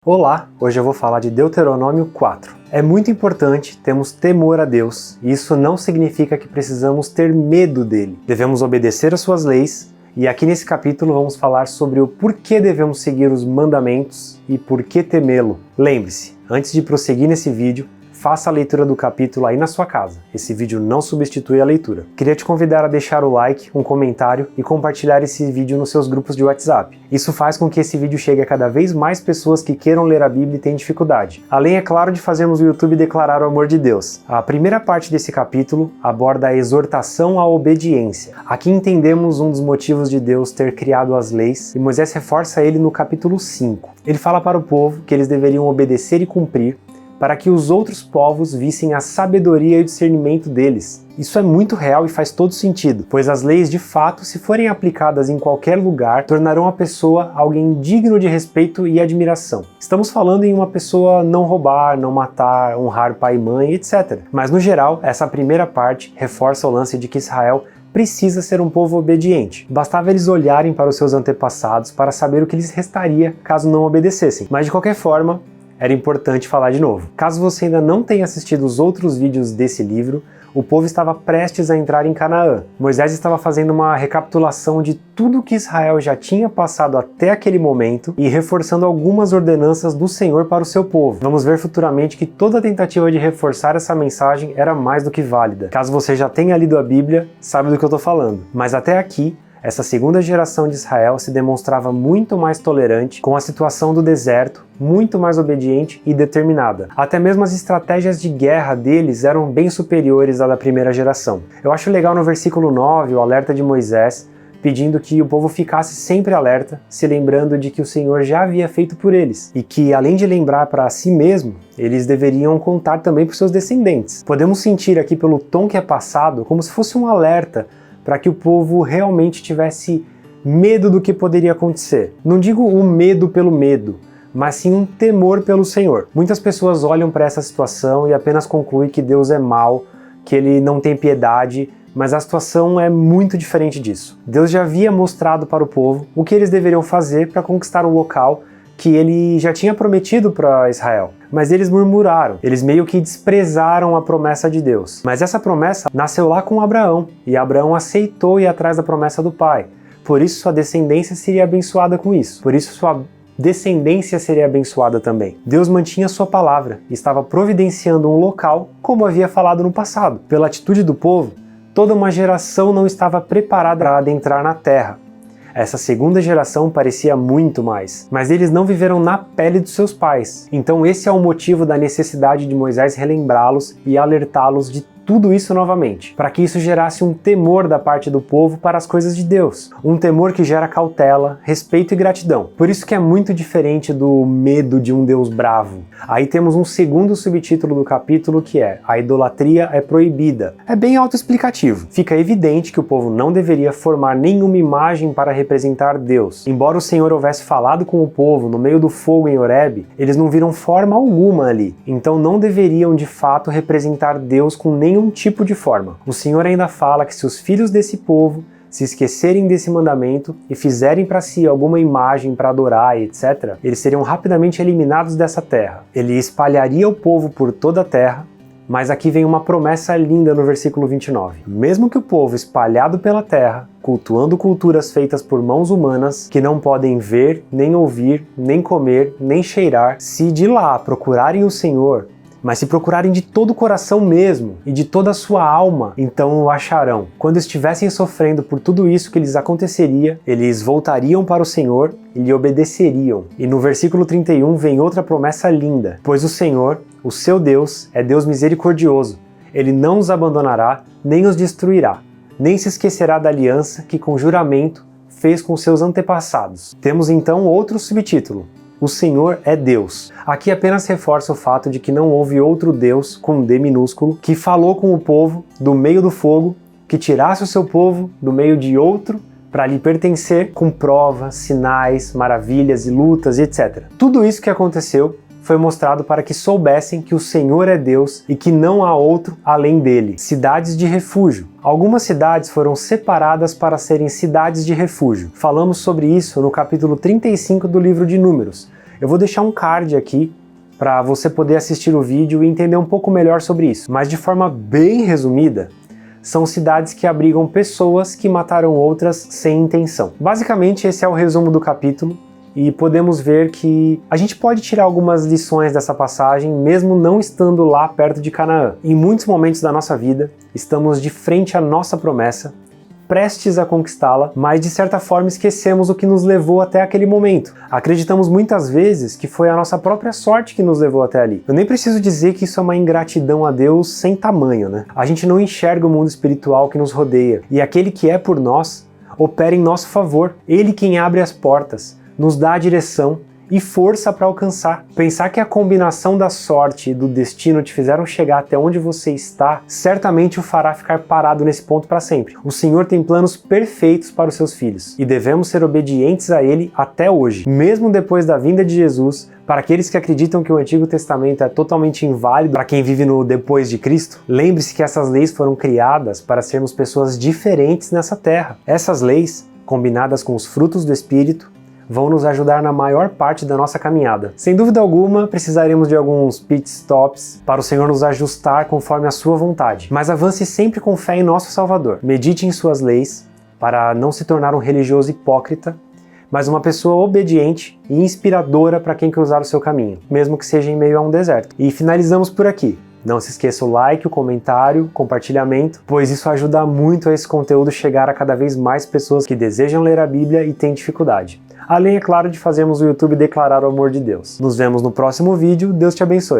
Olá, hoje eu vou falar de Deuteronômio 4. É muito importante termos temor a Deus, e isso não significa que precisamos ter medo dele. Devemos obedecer às suas leis, e aqui nesse capítulo vamos falar sobre o porquê devemos seguir os mandamentos e por que temê-lo. Lembre-se, antes de prosseguir nesse vídeo, faça a leitura do capítulo aí na sua casa. Esse vídeo não substitui a leitura. Queria te convidar a deixar o like, um comentário e compartilhar esse vídeo nos seus grupos de WhatsApp. Isso faz com que esse vídeo chegue a cada vez mais pessoas que queiram ler a Bíblia e têm dificuldade. Além, é claro, de fazermos o YouTube declarar o amor de Deus. A primeira parte desse capítulo aborda a exortação à obediência. Aqui entendemos um dos motivos de Deus ter criado as leis, e Moisés reforça ele no capítulo 5. Ele fala para o povo que eles deveriam obedecer e cumprir, para que os outros povos vissem a sabedoria e o discernimento deles. Isso é muito real e faz todo sentido, pois as leis de fato, se forem aplicadas em qualquer lugar, tornarão a pessoa alguém digno de respeito e admiração. Estamos falando em uma pessoa não roubar, não matar, honrar pai e mãe, etc. Mas no geral, essa primeira parte reforça o lance de que Israel precisa ser um povo obediente. Bastava eles olharem para os seus antepassados para saber o que lhes restaria caso não obedecessem. Mas de qualquer forma, era importante falar de novo. Caso você ainda não tenha assistido os outros vídeos desse livro, o povo estava prestes a entrar em Canaã. Moisés estava fazendo uma recapitulação de tudo que Israel já tinha passado até aquele momento e reforçando algumas ordenanças do Senhor para o seu povo. Vamos ver futuramente que toda tentativa de reforçar essa mensagem era mais do que válida. Caso você já tenha lido a Bíblia, sabe do que eu estou falando. Mas até aqui, essa segunda geração de Israel se demonstrava muito mais tolerante com a situação do deserto, muito mais obediente e determinada. Até mesmo as estratégias de guerra deles eram bem superiores à da primeira geração. Eu acho legal no versículo 9 o alerta de Moisés, pedindo que o povo ficasse sempre alerta, se lembrando de que o Senhor já havia feito por eles, e que, além de lembrar para si mesmo, eles deveriam contar também para os seus descendentes. Podemos sentir aqui pelo tom que é passado como se fosse um alerta para que o povo realmente tivesse medo do que poderia acontecer. Não digo o medo pelo medo, mas sim um temor pelo Senhor. Muitas pessoas olham para essa situação e apenas concluem que Deus é mau, que Ele não tem piedade, mas a situação é muito diferente disso. Deus já havia mostrado para o povo o que eles deveriam fazer para conquistar o local que Ele já tinha prometido para Israel. Mas eles murmuraram, eles meio que desprezaram a promessa de Deus. Mas essa promessa nasceu lá com Abraão, e Abraão aceitou ir atrás da promessa do pai. Por isso sua descendência seria abençoada com isso. Por isso sua descendência seria abençoada também. Deus mantinha sua palavra e estava providenciando um local como havia falado no passado. Pela atitude do povo, toda uma geração não estava preparada para adentrar na terra. Essa segunda geração parecia muito mais, mas eles não viveram na pele dos seus pais. Então esse é o motivo da necessidade de Moisés relembrá-los e alertá-los de tudo isso novamente, para que isso gerasse um temor da parte do povo para as coisas de Deus, um temor que gera cautela, respeito e gratidão. Por isso que é muito diferente do medo de um Deus bravo. Aí temos um segundo subtítulo do capítulo que é: a idolatria é proibida. É bem autoexplicativo. Fica evidente que o povo não deveria formar nenhuma imagem para representar Deus. Embora o Senhor houvesse falado com o povo no meio do fogo em Horebe, eles não viram forma alguma ali. Então não deveriam de fato representar Deus com nenhum tipo de forma. O Senhor ainda fala que se os filhos desse povo se esquecerem desse mandamento e fizerem para si alguma imagem para adorar, etc., eles seriam rapidamente eliminados dessa terra. Ele espalharia o povo por toda a terra, mas aqui vem uma promessa linda no versículo 29. Mesmo que o povo espalhado pela terra, cultuando culturas feitas por mãos humanas, que não podem ver, nem ouvir, nem comer, nem cheirar, se de lá procurarem o Senhor, mas se procurarem de todo o coração mesmo e de toda a sua alma, então o acharão. Quando estivessem sofrendo por tudo isso que lhes aconteceria, eles voltariam para o Senhor e lhe obedeceriam. E no versículo 31 vem outra promessa linda: pois o Senhor, o seu Deus, é Deus misericordioso. Ele não os abandonará, nem os destruirá, nem se esquecerá da aliança que com juramento fez com seus antepassados. Temos então outro subtítulo: o Senhor é Deus. Aqui apenas reforça o fato de que não houve outro Deus, com D minúsculo, que falou com o povo do meio do fogo, que tirasse o seu povo do meio de outro para lhe pertencer, com provas, sinais, maravilhas e lutas, etc. Tudo isso que aconteceu foi mostrado para que soubessem que o Senhor é Deus e que não há outro além dele. Cidades de refúgio. Algumas cidades foram separadas para serem cidades de refúgio. Falamos sobre isso no capítulo 35 do livro de Números. Eu vou deixar um card aqui para você poder assistir o vídeo e entender um pouco melhor sobre isso. Mas de forma bem resumida, são cidades que abrigam pessoas que mataram outras sem intenção. Basicamente, esse é o resumo do capítulo, e podemos ver que a gente pode tirar algumas lições dessa passagem, mesmo não estando lá perto de Canaã. Em muitos momentos da nossa vida, estamos de frente à nossa promessa, prestes a conquistá-la, mas de certa forma esquecemos o que nos levou até aquele momento. Acreditamos muitas vezes que foi a nossa própria sorte que nos levou até ali. Eu nem preciso dizer que isso é uma ingratidão a Deus sem tamanho, né? A gente não enxerga o mundo espiritual que nos rodeia, e aquele que é por nós opera em nosso favor. Ele quem abre as portas, nos dá a direção e força para alcançar. Pensar que a combinação da sorte e do destino te fizeram chegar até onde você está, certamente o fará ficar parado nesse ponto para sempre. O Senhor tem planos perfeitos para os seus filhos e devemos ser obedientes a Ele até hoje, mesmo depois da vinda de Jesus. Para aqueles que acreditam que o Antigo Testamento é totalmente inválido para quem vive no depois de Cristo, lembre-se que essas leis foram criadas para sermos pessoas diferentes nessa terra. Essas leis, combinadas com os frutos do Espírito, vão nos ajudar na maior parte da nossa caminhada. Sem dúvida alguma, precisaremos de alguns pit stops para o Senhor nos ajustar conforme a sua vontade. Mas avance sempre com fé em nosso Salvador. Medite em suas leis para não se tornar um religioso hipócrita, mas uma pessoa obediente e inspiradora para quem cruzar o seu caminho, mesmo que seja em meio a um deserto. E finalizamos por aqui. Não se esqueça o like, o comentário, o compartilhamento, pois isso ajuda muito a esse conteúdo chegar a cada vez mais pessoas que desejam ler a Bíblia e têm dificuldade. Além, é claro, de fazermos o YouTube declarar o amor de Deus. Nos vemos no próximo vídeo. Deus te abençoe.